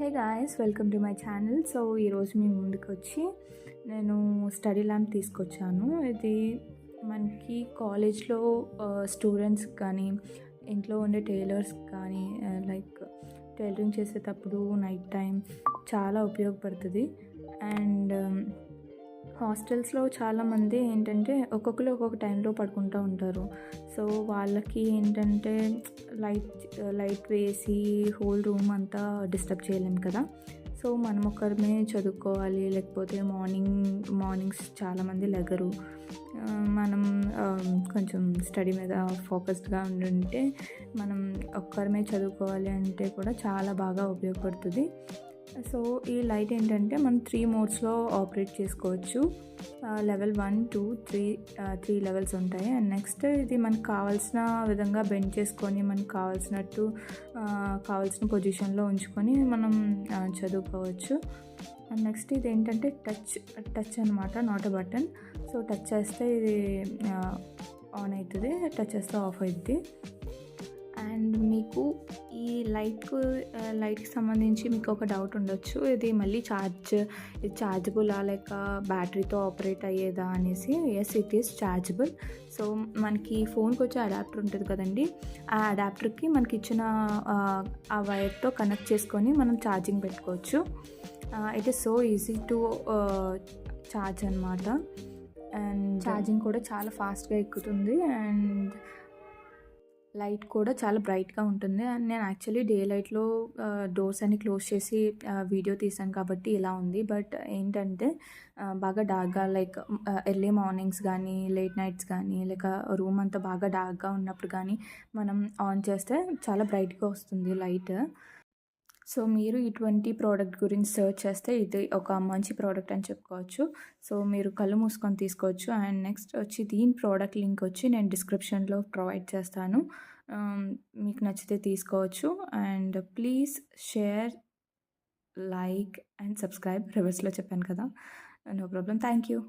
Hey guys, welcome to my channel. So ఈరోజు మీ ముందుకు వచ్చి నేను స్టడీ ల్యాంప్ తీసుకొచ్చాను. ఇది మనకి కాలేజ్లో స్టూడెంట్స్ కానీ ఇంట్లో ఉండే టైలర్స్ కానీ లైక్ టైలరింగ్ చేసేటప్పుడు నైట్ టైం చాలా ఉపయోగపడుతుంది. అండ్ హాస్టల్స్లో చాలామంది ఏంటంటే ఒక్కొక్కరు ఒక్కొక్క టైంలో పడుకుంటూ ఉంటారు. సో వాళ్ళకి ఏంటంటే లైట్ వేసి హోల్ రూమ్ అంతా డిస్టర్బ్ చేయలేము కదా. సో మనం ఒక్కరమే చదువుకోవాలి, లేకపోతే మార్నింగ్స్ చాలామంది లెగరు. మనం కొంచెం స్టడీ మీద ఫోకస్డ్గా ఉంటే మనం ఒక్కరమే చదువుకోవాలి అంటే కూడా చాలా బాగా ఉపయోగపడుతుంది. సో ఈ లైట్ ఏంటంటే మనం 3 మోడ్స్లో ఆపరేట్ చేసుకోవచ్చు. లెవెల్ 1, 2, 3 లెవెల్స్ ఉంటాయి. అండ్ నెక్స్ట్ ఇది మనకు కావాల్సిన విధంగా బెండ్ చేసుకొని మనకు కావాల్సిన పొజిషన్లో ఉంచుకొని మనం చదువుకోవచ్చు. అండ్ నెక్స్ట్ ఇది ఏంటంటే టచ్ అనమాట, not a button. So touch చేస్తే ఇది ఆన్ అవుతుంది, టచ్ చేస్తే ఆఫ్ అవుతుంది. అండ్ మీకు ఈ లైట్కి సంబంధించి మీకు ఒక డౌట్ ఉండొచ్చు, ఇది మళ్ళీ ఛార్జబులా లేక బ్యాటరీతో ఆపరేట్ అయ్యేదా అనేసి. Yes, it is chargeable. So మనకి ఫోన్కి వచ్చే అడాప్టర్ ఉంటుంది కదండి, ఆ అడాప్టర్కి మనకి ఇచ్చిన ఆ వైర్తో కనెక్ట్ చేసుకొని మనం ఛార్జింగ్ పెట్టుకోవచ్చు. It is so easy to charge అనమాట. అండ్ ఛార్జింగ్ కూడా చాలా ఫాస్ట్గా ఎక్కుతుంది. అండ్ లైట్ కూడా చాలా బ్రైట్గా ఉంటుంది. అండ్ నేను యాక్చువల్లీ డే లైట్లో డోర్స్ అన్ని క్లోజ్ చేసి వీడియో తీసాను కాబట్టి ఇలా ఉంది. బట్ ఏంటంటే బాగా డార్క్గా లైక్ ఎర్లీ మార్నింగ్స్ కానీ లేట్ నైట్స్ కానీ లేక రూమ్ అంతా బాగా డార్క్గా ఉన్నప్పుడు కానీ మనం ఆన్ చేస్తే చాలా బ్రైట్గా వస్తుంది లైట్. సో మీరు ఇటువంటి ప్రోడక్ట్ గురించి సెర్చ్ చేస్తే ఇది ఒక మంచి ప్రోడక్ట్ అని చెప్పుకోవచ్చు. సో మీరు కళ్ళు మూసుకొని తీసుకోవచ్చు. అండ్ నెక్స్ట్ వచ్చి దీని ప్రోడక్ట్ లింక్ వచ్చి నేను డిస్క్రిప్షన్లో ప్రొవైడ్ చేస్తాను. మీకు నచ్చితే తీసుకోవచ్చు. And please share, like and subscribe. రివర్స్లో చెప్పాను కదా, నో ప్రాబ్లం. Thank you.